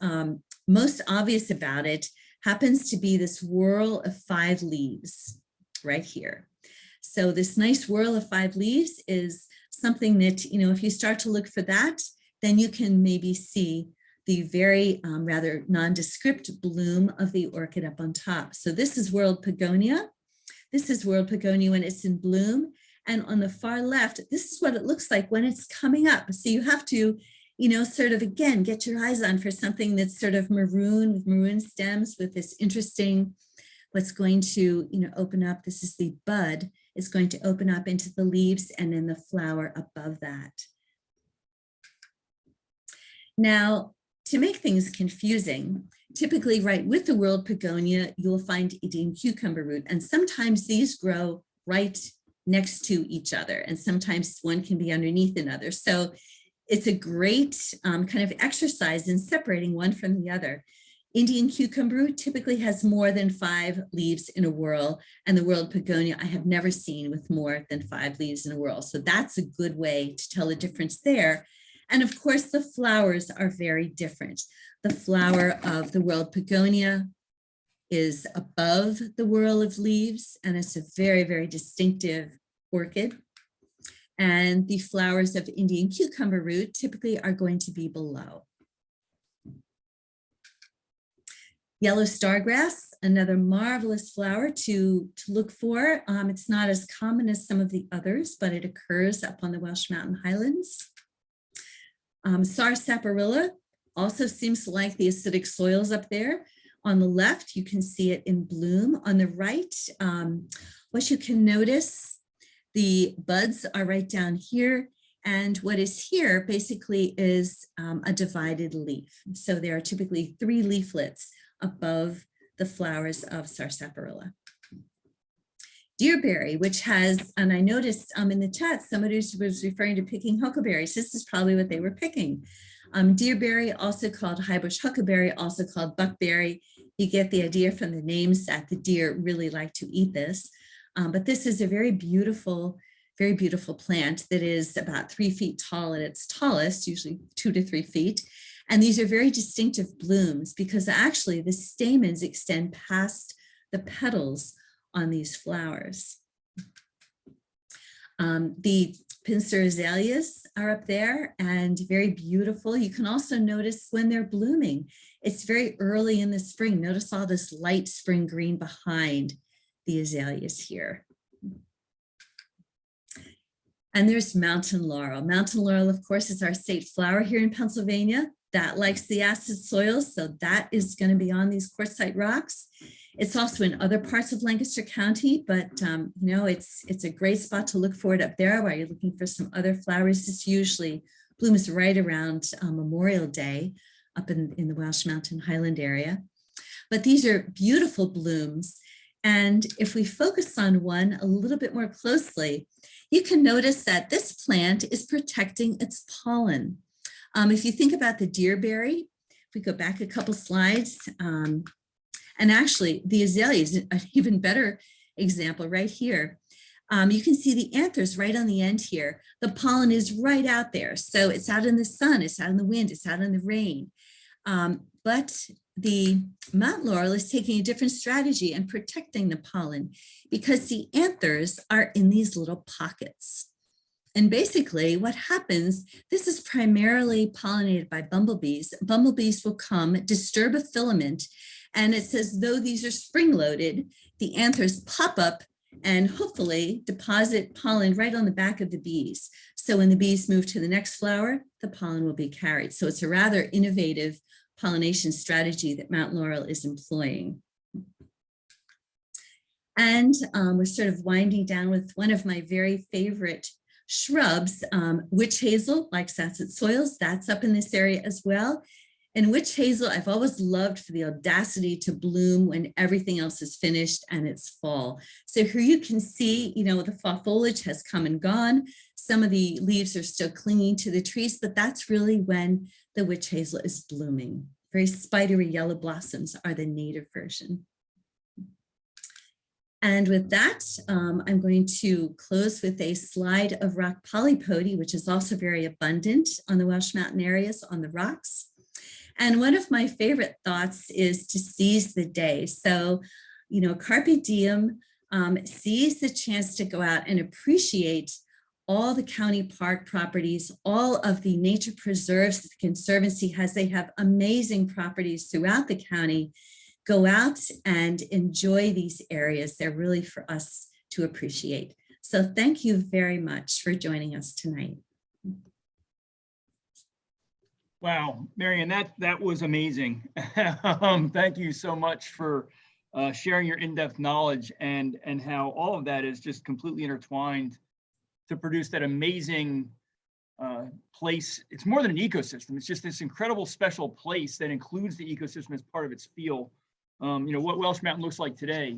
most obvious about it happens to be this whorl of 5 leaves right here. So this nice whorl of 5 leaves is something that, if you start to look for that, then you can maybe see the very rather nondescript bloom of the orchid up on top. So this is world pagonia. This is world pagonia when it's in bloom. And on the far left, this is what it looks like when it's coming up. So you have to, sort of, again, get your eyes on for something that's sort of maroon with maroon stems with this interesting what's going to, open up, this is the bud, is going to open up into the leaves and then the flower above that. Now, to make things confusing, typically right with the world pagonia, you'll find Indian cucumber root, and sometimes these grow right next to each other, and sometimes one can be underneath another. So it's a great kind of exercise in separating one from the other. Indian cucumber root typically has more than 5 leaves in a whorl, and the world pagonia I have never seen with more than 5 leaves in a whorl. So that's a good way to tell the difference there. And of course, the flowers are very different. The flower of the world pagonia is above the whorl of leaves, and it's a very, very distinctive orchid. And the flowers of Indian cucumber root typically are going to be below. Yellow stargrass, another marvelous flower to look for. It's not as common as some of the others, but it occurs up on the Welsh Mountain highlands. Sarsaparilla also seems to like the acidic soils up there. On the left, you can see it in bloom. On the right, what you can notice, the buds are right down here. And what is here basically is a divided leaf. So there are typically 3 leaflets above the flowers of sarsaparilla. Deerberry, which has, and I noticed in the chat, somebody was referring to picking huckleberries. This is probably what they were picking. Deerberry, also called highbush huckleberry, also called buckberry. You get the idea from the names that the deer really like to eat this. But this is a very beautiful plant that is about 3 feet tall at its tallest, usually 2 to 3 feet. And these are very distinctive blooms because actually the stamens extend past the petals on these flowers. The Pincer Azaleas are up there and very beautiful. You can also notice when they're blooming. It's very early in the spring. Notice all this light spring green behind the azaleas here. And there's mountain laurel. Mountain laurel, of course, is our state flower here in Pennsylvania. That likes the acid soils, so that is going to be on these quartzite rocks. It's also in other parts of Lancaster County, but it's a great spot to look for it up there while you're looking for some other flowers. This usually blooms right around Memorial Day up in the Welsh Mountain Highland area. But these are beautiful blooms. And if we focus on one a little bit more closely, you can notice that this plant is protecting its pollen. If you think about the deerberry, if we go back a couple slides, and actually the azalea is an even better example right here. You can see the anthers right on the end here. The pollen is right out there. So it's out in the sun, it's out in the wind, it's out in the rain. But the mountain laurel is taking a different strategy and protecting the pollen because the anthers are in these little pockets. And basically what happens, this is primarily pollinated by bumblebees. Bumblebees will come, disturb a filament, and it's as though these are spring-loaded. The anthers pop up and hopefully deposit pollen right on the back of the bees. So when the bees move to the next flower, the pollen will be carried. So it's a rather innovative pollination strategy that mountain laurel is employing. And we're sort of winding down with one of my very favorite shrubs. Witch hazel likes acid soils. That's up in this area as well. And witch hazel, I've always loved for the audacity to bloom when everything else is finished and it's fall. So here you can see, the fall foliage has come and gone. Some of the leaves are still clinging to the trees, but that's really when the witch hazel is blooming. Very spidery yellow blossoms are the native version. And with that, I'm going to close with a slide of rock polypody, which is also very abundant on the Welsh Mountain areas on the rocks. And one of my favorite thoughts is to seize the day. So, carpe diem, seize the chance to go out and appreciate all the county park properties, all of the nature preserves the Conservancy has. They have amazing properties throughout the county. Go out and enjoy these areas. They're really for us to appreciate. So thank you very much for joining us tonight. Wow, Marian, that was amazing. Thank you so much for sharing your in-depth knowledge and how all of that is just completely intertwined to produce that amazing place. It's more than an ecosystem. It's just this incredible special place that includes the ecosystem as part of its feel. What Welsh Mountain looks like today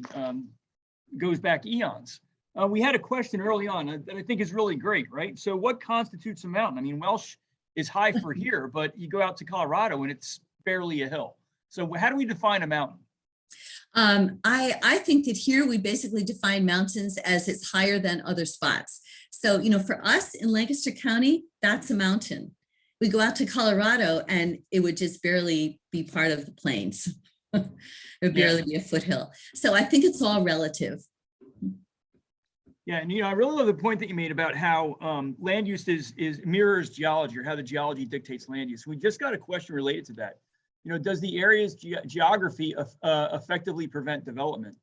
goes back eons. We had a question early on that I think is really great, right? So what constitutes a mountain? I mean, Welsh is high for here, but you go out to Colorado and it's barely a hill. So how do we define a mountain? I think that here we basically define mountains as it's higher than other spots. So, for us in Lancaster County, that's a mountain. We go out to Colorado and it would just barely be part of the plains. It would barely be a foothill. So I think it's all relative. Yeah, and I really love the point that you made about how land use mirrors geology, or how the geology dictates land use. We just got a question related to that. Does the area's geography effectively prevent development?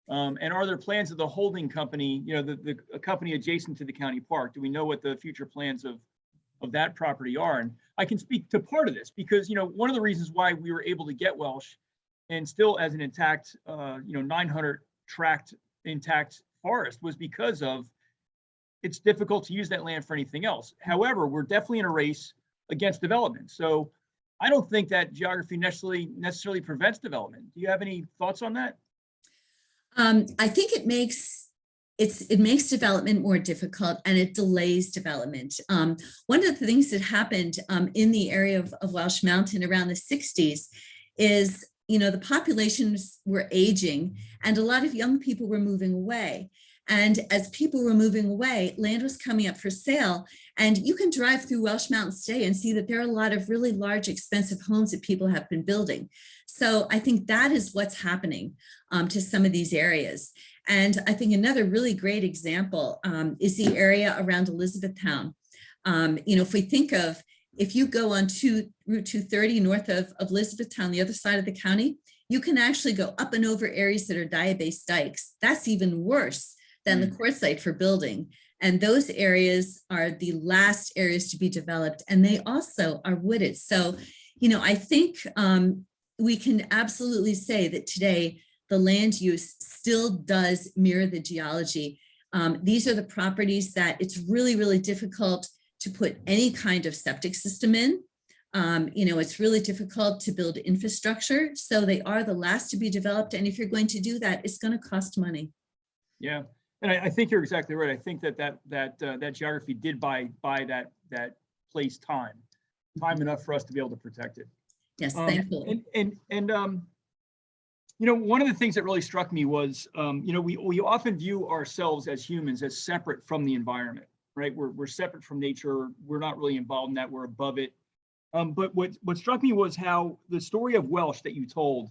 And are there plans of the holding company, the company adjacent to the county park? Do we know what the future plans of that property are? And I can speak to part of this because, one of the reasons why we were able to get Welsh and still as an intact, 900 tract intact forest was because of it's difficult to use that land for anything else. However, we're definitely in a race against development. So I don't think that geography necessarily prevents development. Do you have any thoughts on that? I think it makes development more difficult and it delays development. One of the things that happened in the area of Welsh Mountain around the 60s is, the populations were aging and a lot of young people were moving away. And as people were moving away, land was coming up for sale. And you can drive through Welsh Mountain today and see that there are a lot of really large, expensive homes that people have been building. So I think that is what's happening to some of these areas. And I think another really great example is the area around Elizabethtown. If you go on Route 230 north of Elizabethtown, the other side of the county, you can actually go up and over areas that are diabase dikes. That's even worse than the quartzite for building. And those areas are the last areas to be developed. And they also are wooded. So, I think we can absolutely say that today the land use still does mirror the geology. These are the properties that it's really, really difficult to put any kind of septic system in. It's really difficult to build infrastructure. So they are the last to be developed. And if you're going to do that, it's going to cost money. Yeah. And I think you're exactly right. I think that geography did buy that place time enough for us to be able to protect it. Yes, thankfully. One of the things that really struck me was, we often view ourselves as humans as separate from the environment, right? We're separate from nature. We're not really involved in that. We're above it. But what struck me was how the story of Welsh that you told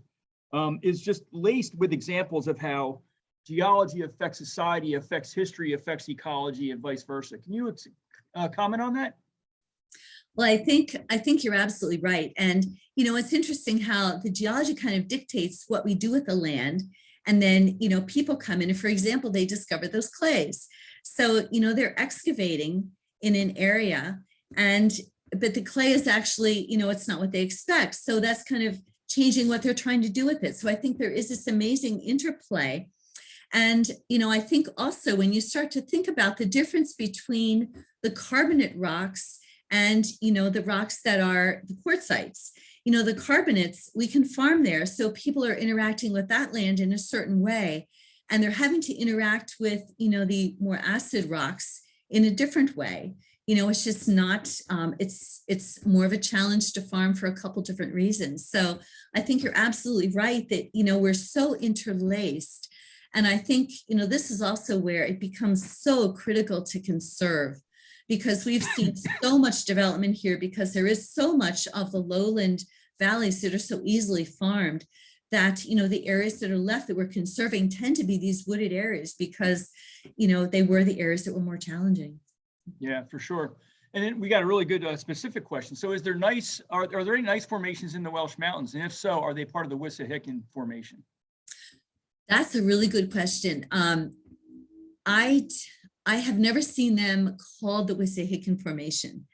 is just laced with examples of how geology affects society, affects history, affects ecology, and vice versa. Can you comment on that? Well, I think you're absolutely right. And, it's interesting how the geology kind of dictates what we do with the land. And then, people come in and, for example, they discover those clays. So, they're excavating in an area but the clay is actually, it's not what they expect. So that's kind of changing what they're trying to do with it. So I think there is this amazing interplay. And, I think also when you start to think about the difference between the carbonate rocks and, the rocks that are the quartzites, the carbonates, we can farm there. So people are interacting with that land in a certain way, and they're having to interact with, the more acid rocks in a different way. It's just not, it's more of a challenge to farm for a couple different reasons. So I think you're absolutely right that, we're so interlaced. And I think, this is also where it becomes so critical to conserve, because we've seen so much development here, because there is so much of the lowland valleys that are so easily farmed that, the areas that are left that we're conserving tend to be these wooded areas because, they were the areas that were more challenging. Yeah, for sure. And then we got a really good specific question. So are there any nice formations in the Welsh Mountains? And if so, are they part of the Wissahickon formation? That's a really good question. I have never seen them called the Wissahickon Formation.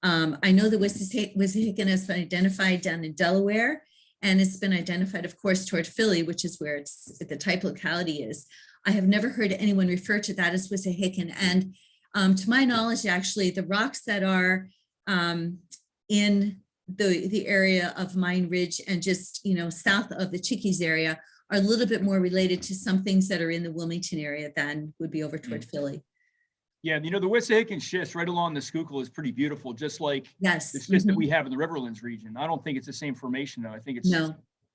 I know the Wissahickon has been identified down in Delaware, and it's been identified, of course, toward Philly, which is where the type locality is. I have never heard anyone refer to that as Wissahickon. And to my knowledge, actually, the rocks that are in the area of Mine Ridge and just, south of the Chickies area are a little bit more related to some things that are in the Wilmington area than would be over toward Philly. Yeah, the Wissahickon schist right along the Schuylkill is pretty beautiful, just like Yes. the schist that we have in the Riverlands region. I don't think it's the same formation though. I think it's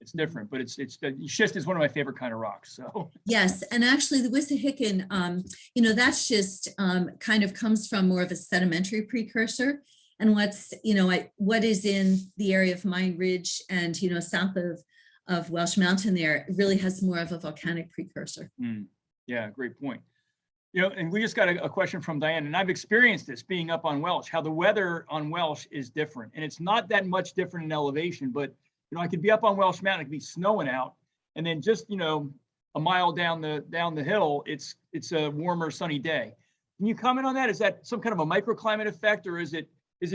it's different, but it's the schist is one of my favorite kind of rocks. So yes, and actually the Wissahickon, that schist kind of comes from more of a sedimentary precursor, and what is in the area of Mine Ridge and south of Welsh Mountain there really has more of a volcanic precursor. Yeah, great point. And we just got a question from Diane, and I've experienced this being up on Welsh, how the weather on Welsh is different. And it's not that much different in elevation, but, I could be up on Welsh Mountain, it could be snowing out. And then just, a mile down the hill, it's a warmer, sunny day. Can you comment on that? Is that some kind of a microclimate effect, or is it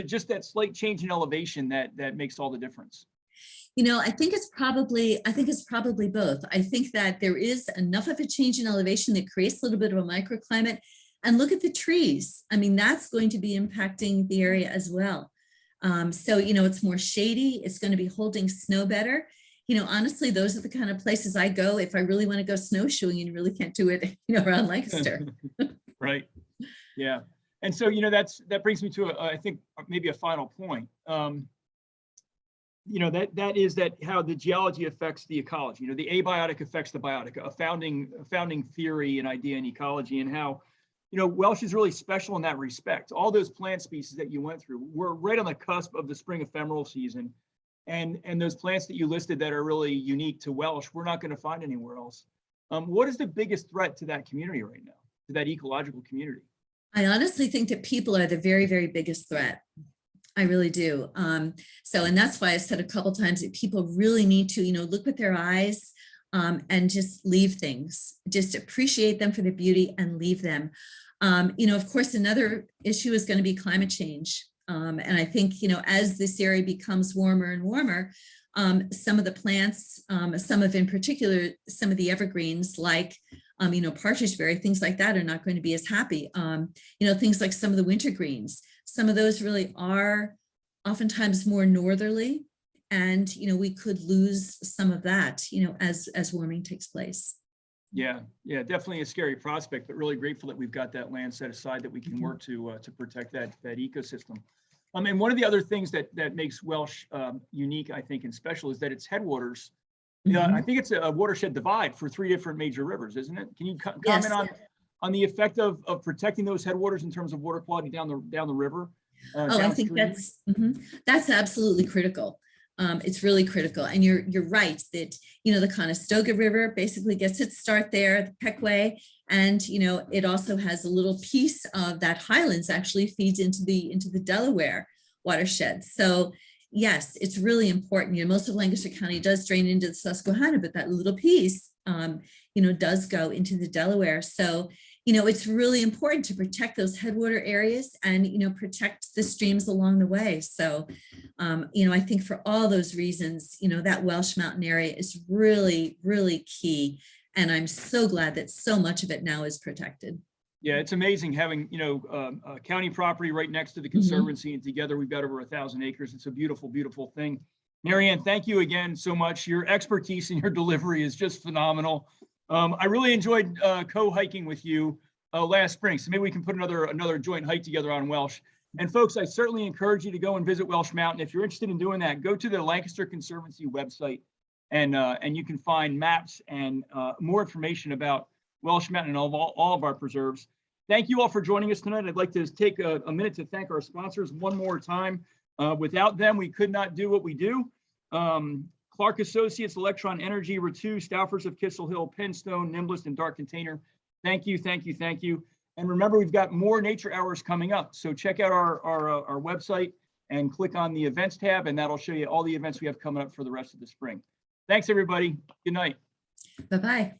just that slight change in elevation that makes all the difference? I think it's probably both. I think that there is enough of a change in elevation that creates a little bit of a microclimate. And look at the trees. I mean, that's going to be impacting the area as well. So, it's more shady. It's going to be holding snow better. Honestly, those are the kind of places I go if I really want to go snowshoeing, and you really can't do it, around Lancaster. Right. Yeah. And so, that brings me to, I think, maybe a final point. That is how the geology affects the ecology. The abiotic affects the biotic, a founding theory and idea in ecology, and how, Welsh is really special in that respect. All those plant species that you went through, we're right on the cusp of the spring ephemeral season. And those plants that you listed that are really unique to Welsh, we're not going to find anywhere else. What is the biggest threat to that community right now, to that ecological community? I honestly think that people are the very, very biggest threat. I really do. And that's why I said a couple times that people really need to, look with their eyes and just leave things, just appreciate them for their beauty and leave them. Of course, another issue is going to be climate change. And I think, as this area becomes warmer and warmer, some of the plants, in particular, some of the evergreens like, partridgeberry, things like that are not going to be as happy. Things like some of the wintergreens, some of those really are oftentimes more northerly, and, we could lose some of that, as warming takes place. Yeah, definitely a scary prospect, but really grateful that we've got that land set aside that we can work to protect that ecosystem. And one of the other things that makes Welsh unique, I think, and special is that its headwaters. I think it's a watershed divide for 3 different major rivers, isn't it? Can you comment on the effect of protecting those headwaters in terms of water quality down the river? I think that's absolutely critical. It's really critical, and you're right that the Conestoga River basically gets its start there, the Peckway, and it also has a little piece of that Highlands actually feeds into the Delaware watershed. So yes, it's really important. Most of Lancaster County does drain into the Susquehanna, but that little piece, does go into the Delaware. So it's really important to protect those headwater areas and, protect the streams along the way. So, I think for all those reasons, that Welsh Mountain area is really, really key. And I'm so glad that so much of it now is protected. Yeah, it's amazing having, a county property right next to the Conservancy, and together we've got over 1,000 acres. It's a beautiful, beautiful thing. Mary Ann, thank you again so much. Your expertise and your delivery is just phenomenal. I really enjoyed co-hiking with you last spring, so maybe we can put another joint hike together on Welsh. And folks, I certainly encourage you to go and visit Welsh Mountain. If you're interested in doing that, go to the Lancaster Conservancy website, and you can find maps and more information about Welsh Mountain and all of our preserves. Thank you all for joining us tonight. I'd like to take a minute to thank our sponsors one more time. Without them, we could not do what we do. Clark Associates, Electron Energy, Ratu, Stauffer's of Kissel Hill, Penstone, Nimblist, and Dark Container. Thank you, thank you, thank you. And remember, we've got more nature hours coming up. So check out our website and click on the events tab, and that'll show you all the events we have coming up for the rest of the spring. Thanks, everybody. Good night. Bye-bye.